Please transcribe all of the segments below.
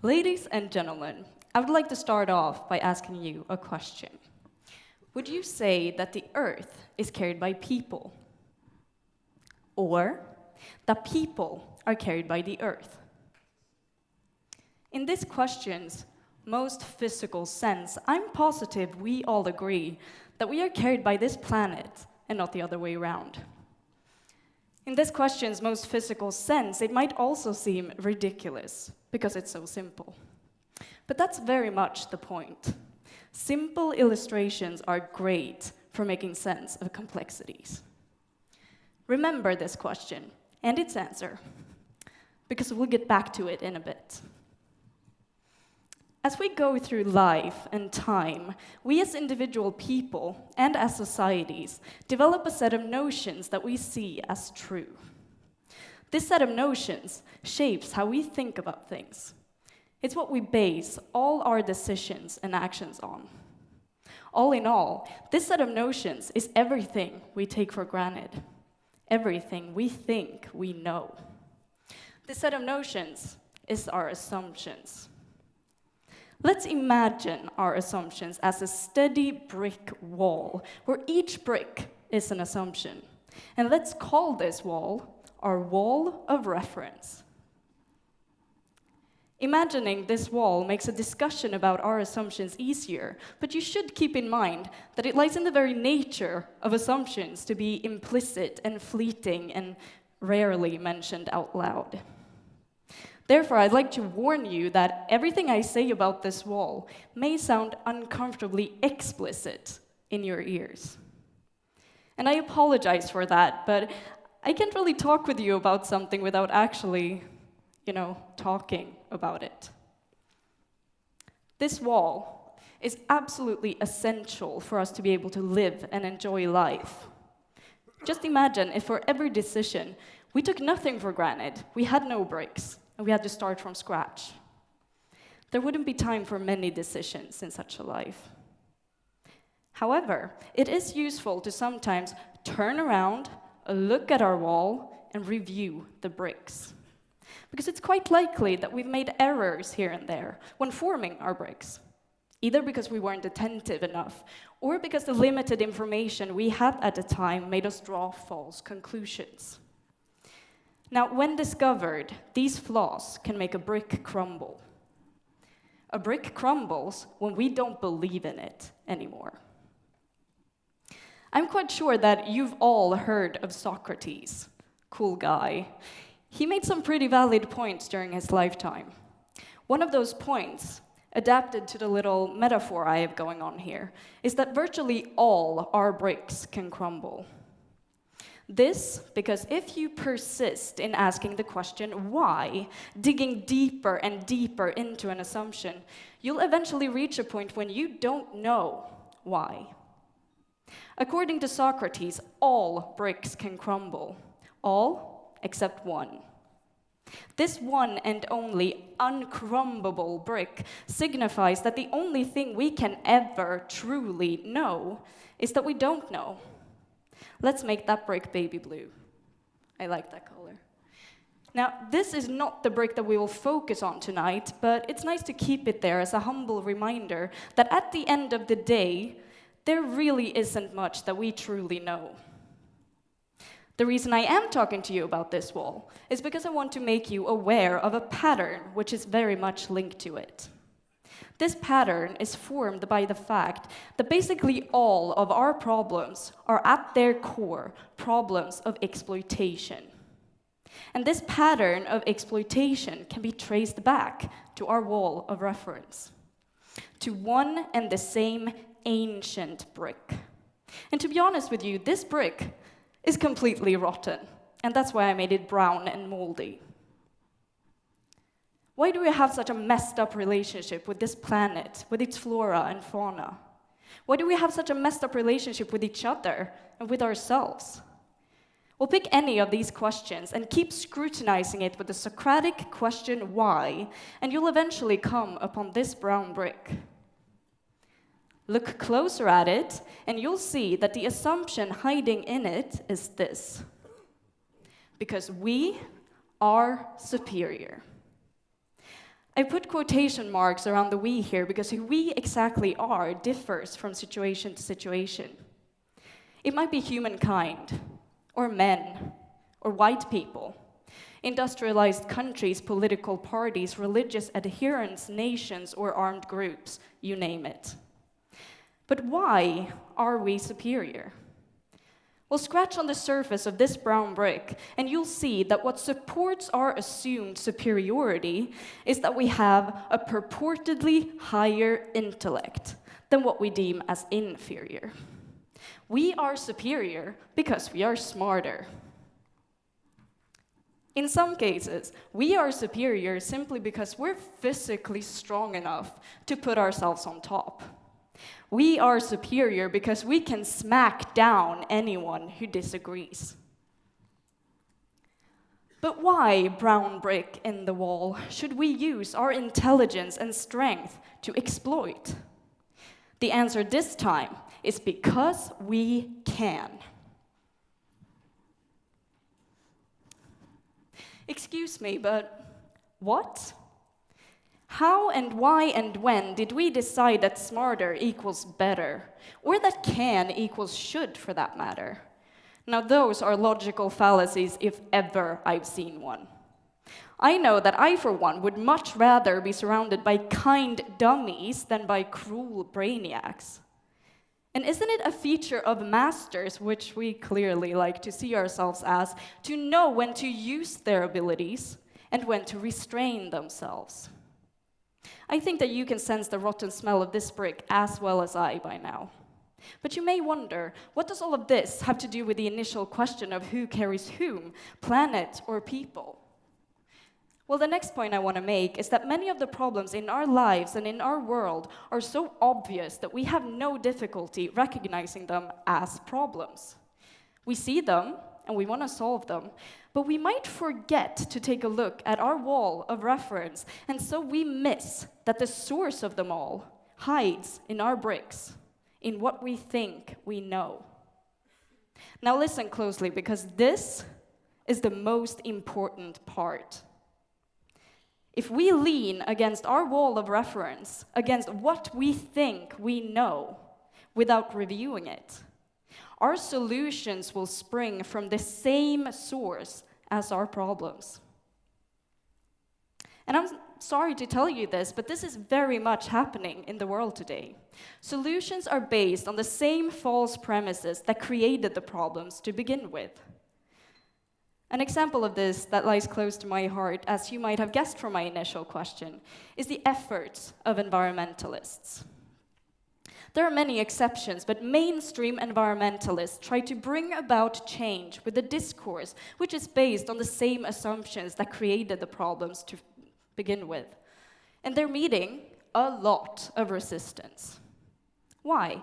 Ladies and gentlemen, I would like to start off by asking you a question. Would you say that the Earth is carried by people? Or that people are carried by the Earth? In this question's most physical sense, I'm positive we all agree that we are carried by this planet and not the other way around. In this question's most physical sense, it might also seem ridiculous because it's so simple. But that's very much the point. Simple illustrations are great for making sense of complexities. Remember this question and its answer, because we'll get back to it in a bit. As we go through life and time, we as individual people and as societies develop a set of notions that we see as true. This set of notions shapes how we think about things. It's what we base all our decisions and actions on. All in all, this set of notions is everything we take for granted, everything we think we know. This set of notions is our assumptions. Let's imagine our assumptions as a steady brick wall, where each brick is an assumption. And let's call this wall our wall of reference. Imagining this wall makes a discussion about our assumptions easier, but you should keep in mind that it lies in the very nature of assumptions to be implicit and fleeting and rarely mentioned out loud. Therefore, I'd like to warn you that everything I say about this wall may sound uncomfortably explicit in your ears. And I apologize for that, but I can't really talk with you about something without actually, talking about it. This wall is absolutely essential for us to be able to live and enjoy life. Just imagine if for every decision, we took nothing for granted, we had no breaks, and we had to start from scratch. There wouldn't be time for many decisions in such a life. However, it is useful to sometimes turn around, look at our wall, and review the bricks. Because it's quite likely that we've made errors here and there when forming our bricks, either because we weren't attentive enough, or because the limited information we had at the time made us draw false conclusions. Now, when discovered, these flaws can make a brick crumble. A brick crumbles when we don't believe in it anymore. I'm quite sure that you've all heard of Socrates. Cool guy. He made some pretty valid points during his lifetime. One of those points, adapted to the little metaphor I have going on here, is that virtually all our bricks can crumble. This because if you persist in asking the question why, digging deeper and deeper into an assumption, you'll eventually reach a point when you don't know why. According to Socrates, all bricks can crumble. All except one. This one and only uncrumbable brick signifies that the only thing we can ever truly know is that we don't know. Let's make that brick baby blue. I like that color. Now, this is not the brick that we will focus on tonight, but it's nice to keep it there as a humble reminder that at the end of the day, there really isn't much that we truly know. The reason I am talking to you about this wall is because I want to make you aware of a pattern which is very much linked to it. This pattern is formed by the fact that basically all of our problems are at their core problems of exploitation. And this pattern of exploitation can be traced back to our wall of reference, to one and the same ancient brick. And to be honest with you, this brick is completely rotten, and that's why I made it brown and moldy. Why do we have such a messed up relationship with this planet, with its flora and fauna? Why do we have such a messed up relationship with each other and with ourselves? Well, pick any of these questions and keep scrutinizing it with the Socratic question why, and you'll eventually come upon this brown brick. Look closer at it, and you'll see that the assumption hiding in it is this: because we are superior. I put quotation marks around the we here because who we exactly are differs from situation to situation. It might be humankind, or men, or white people, industrialized countries, political parties, religious adherents, nations, or armed groups, you name it. But why are we superior? Well, scratch on the surface of this brown brick, and you'll see that what supports our assumed superiority is that we have a purportedly higher intellect than what we deem as inferior. We are superior because we are smarter. In some cases, we are superior simply because we're physically strong enough to put ourselves on top. We are superior because we can smack down anyone who disagrees. But why, brown brick in the wall, should we use our intelligence and strength to exploit? The answer this time is because we can. Excuse me, but what? How and why and when did we decide that smarter equals better? Or that can equals should, for that matter? Now, those are logical fallacies if ever I've seen one. I know that I, for one, would much rather be surrounded by kind dummies than by cruel brainiacs. And isn't it a feature of masters, which we clearly like to see ourselves as, to know when to use their abilities and when to restrain themselves? I think that you can sense the rotten smell of this brick as well as I by now. But you may wonder, what does all of this have to do with the initial question of who carries whom, planet or people? Well, the next point I want to make is that many of the problems in our lives and in our world are so obvious that we have no difficulty recognizing them as problems. We see them, and we want to solve them, but we might forget to take a look at our wall of reference, and so we miss that the source of them all hides in our bricks, in what we think we know. Now listen closely, because this is the most important part. If we lean against our wall of reference, against what we think we know, without reviewing it, our solutions will spring from the same source as our problems. And I'm sorry to tell you this, but this is very much happening in the world today. Solutions are based on the same false premises that created the problems to begin with. An example of this that lies close to my heart, as you might have guessed from my initial question, is the efforts of environmentalists. There are many exceptions, but mainstream environmentalists try to bring about change with a discourse which is based on the same assumptions that created the problems to begin with. And they're meeting a lot of resistance. Why?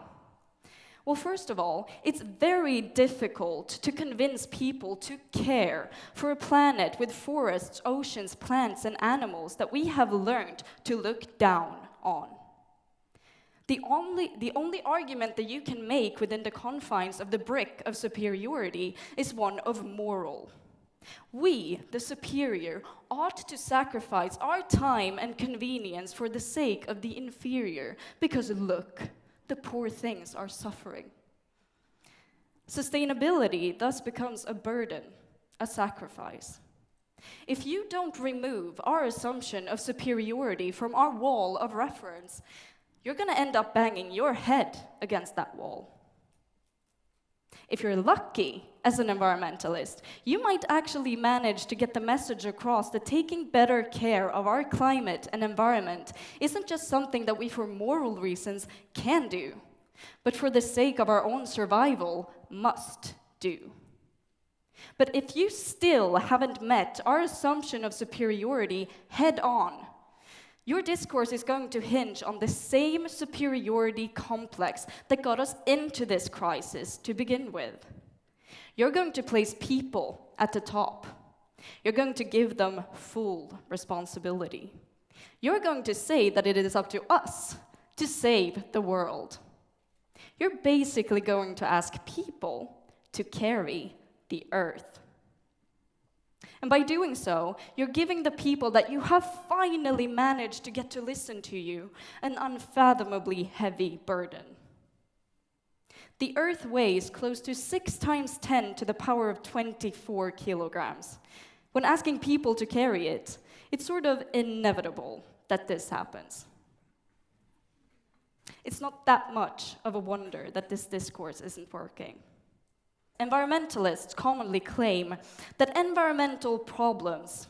Well, first of all, it's very difficult to convince people to care for a planet with forests, oceans, plants, and animals that we have learned to look down on. The only argument that you can make within the confines of the brick of superiority is one of moral. We, the superior, ought to sacrifice our time and convenience for the sake of the inferior, because look, the poor things are suffering. Sustainability thus becomes a burden, a sacrifice. If you don't remove our assumption of superiority from our wall of reference, you're going to end up banging your head against that wall. If you're lucky as an environmentalist, you might actually manage to get the message across that taking better care of our climate and environment isn't just something that we, for moral reasons, can do, but for the sake of our own survival, must do. But if you still haven't met our assumption of superiority head on, your discourse is going to hinge on the same superiority complex that got us into this crisis to begin with. You're going to place people at the top. You're going to give them full responsibility. You're going to say that it is up to us to save the world. You're basically going to ask people to carry the earth. And by doing so, you're giving the people that you have finally managed to get to listen to you an unfathomably heavy burden. The Earth weighs close to 6 times 10 to the power of 24 kilograms. When asking people to carry it, it's sort of inevitable that this happens. It's not that much of a wonder that this discourse isn't working. Environmentalists commonly claim that environmental problems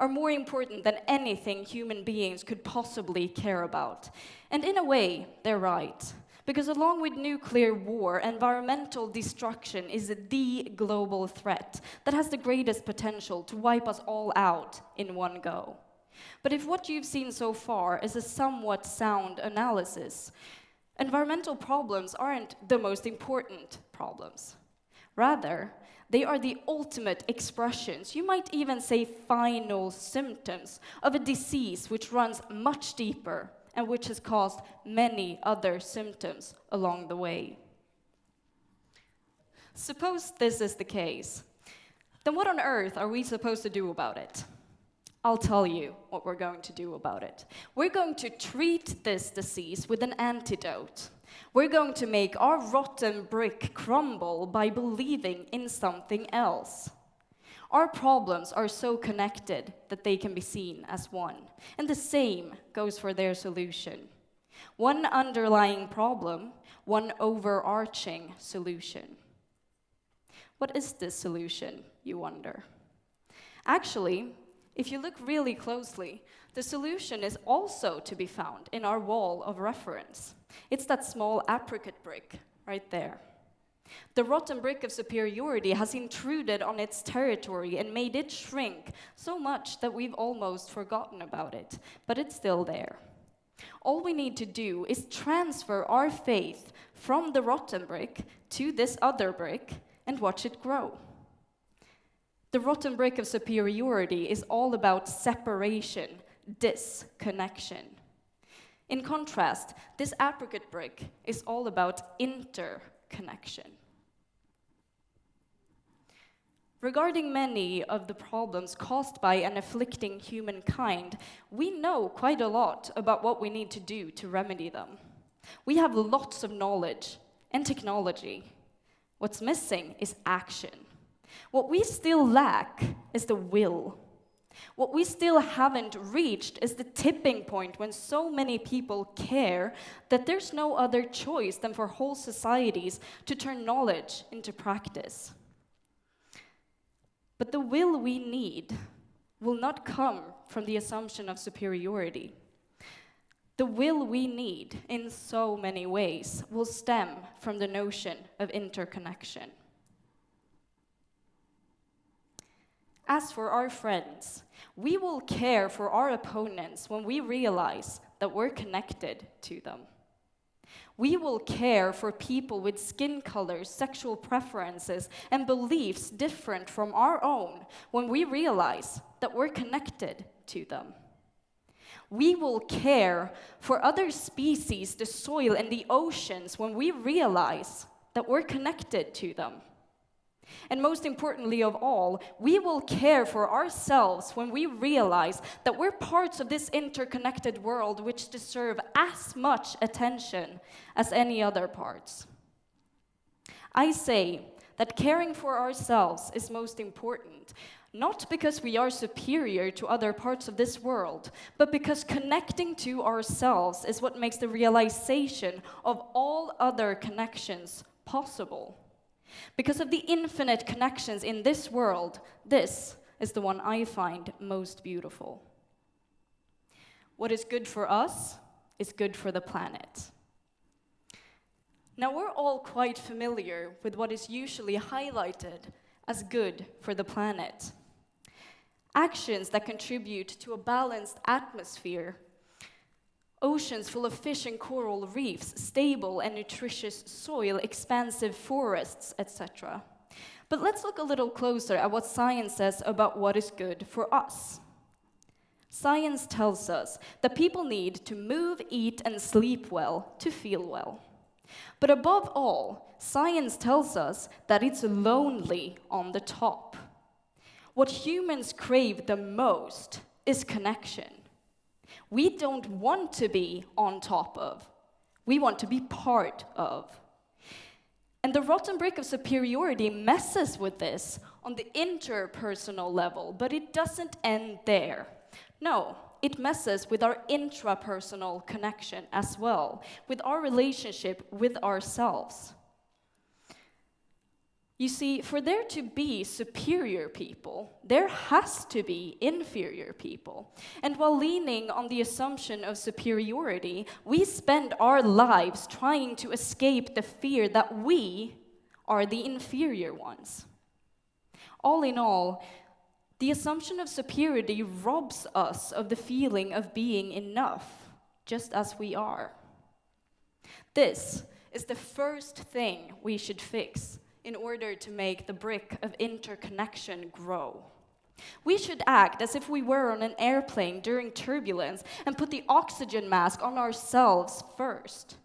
are more important than anything human beings could possibly care about. And in a way, they're right. Because along with nuclear war, environmental destruction is the global threat that has the greatest potential to wipe us all out in one go. But if what you've seen so far is a somewhat sound analysis, environmental problems aren't the most important problems. Rather, they are the ultimate expressions, you might even say final symptoms, of a disease which runs much deeper and which has caused many other symptoms along the way. Suppose this is the case, then what on earth are we supposed to do about it? I'll tell you what we're going to do about it. We're going to treat this disease with an antidote. We're going to make our rotten brick crumble by believing in something else. Our problems are so connected that they can be seen as one. And the same goes for their solution. One underlying problem, one overarching solution. What is this solution, you wonder? Actually, if you look really closely, the solution is also to be found in our wall of reference. It's that small apricot brick right there. The rotten brick of superiority has intruded on its territory and made it shrink so much that we've almost forgotten about it, but it's still there. All we need to do is transfer our faith from the rotten brick to this other brick and watch it grow. The rotten brick of superiority is all about separation, disconnection. In contrast, this apricot brick is all about interconnection. Regarding many of the problems caused by and afflicting humankind, we know quite a lot about what we need to do to remedy them. We have lots of knowledge and technology. What's missing is action. What we still lack is the will. What we still haven't reached is the tipping point when so many people care that there's no other choice than for whole societies to turn knowledge into practice. But the will we need will not come from the assumption of superiority. The will we need, in so many ways, will stem from the notion of interconnection. As for our friends, we will care for our opponents when we realize that we're connected to them. We will care for people with skin colors, sexual preferences, and beliefs different from our own when we realize that we're connected to them. We will care for other species, the soil, and the oceans when we realize that we're connected to them. And most importantly of all, we will care for ourselves when we realize that we're parts of this interconnected world which deserve as much attention as any other parts. I say that caring for ourselves is most important, not because we are superior to other parts of this world, but because connecting to ourselves is what makes the realization of all other connections possible. Because of the infinite connections in this world, this is the one I find most beautiful. What is good for us is good for the planet. Now, we're all quite familiar with what is usually highlighted as good for the planet. Actions that contribute to a balanced atmosphere, oceans full of fish and coral reefs, stable and nutritious soil, expansive forests, etc. But let's look a little closer at what science says about what is good for us. Science tells us that people need to move, eat, and sleep well to feel well. But above all, science tells us that it's lonely on the top. What humans crave the most is connection. We don't want to be on top of. We want to be part of. And the rotten brick of superiority messes with this on the interpersonal level, but it doesn't end there. No, it messes with our intrapersonal connection as well, with our relationship with ourselves. You see, for there to be superior people, there has to be inferior people. And while leaning on the assumption of superiority, we spend our lives trying to escape the fear that we are the inferior ones. All in all, the assumption of superiority robs us of the feeling of being enough, just as we are. This is the first thing we should fix in order to make the brick of interconnection grow. We should act as if we were on an airplane during turbulence and put the oxygen mask on ourselves first.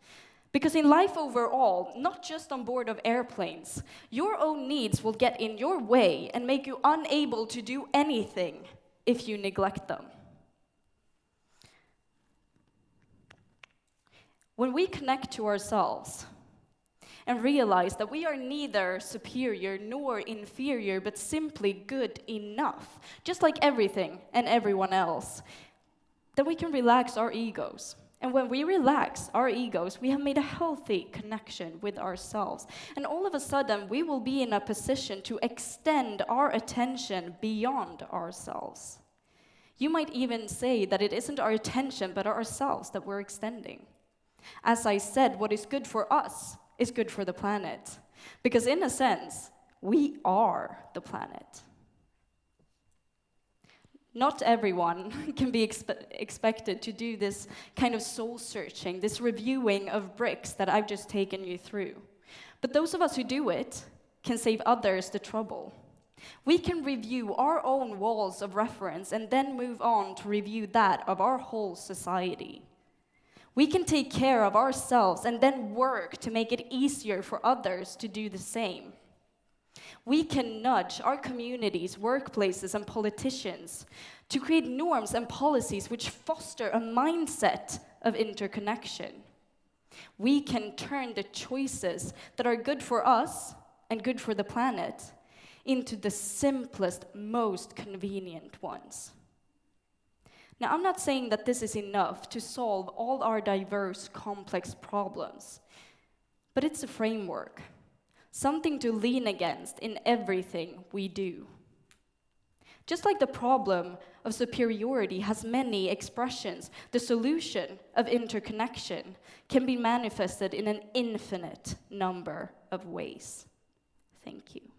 Because in life overall, not just on board of airplanes, your own needs will get in your way and make you unable to do anything if you neglect them. When we connect to ourselves, and realize that we are neither superior nor inferior, but simply good enough, just like everything and everyone else, then we can relax our egos. And when we relax our egos, we have made a healthy connection with ourselves. And all of a sudden, we will be in a position to extend our attention beyond ourselves. You might even say that it isn't our attention, but ourselves that we're extending. As I said, what is good for us is good for the planet. Because in a sense, we are the planet. Not everyone can be expected to do this kind of soul-searching, this reviewing of bricks that I've just taken you through. But those of us who do it can save others the trouble. We can review our own walls of reference and then move on to review that of our whole society. We can take care of ourselves and then work to make it easier for others to do the same. We can nudge our communities, workplaces, and politicians to create norms and policies which foster a mindset of interconnection. We can turn the choices that are good for us and good for the planet into the simplest, most convenient ones. Now, I'm not saying that this is enough to solve all our diverse, complex problems, but it's a framework, something to lean against in everything we do. Just like the problem of superiority has many expressions, the solution of interconnection can be manifested in an infinite number of ways. Thank you.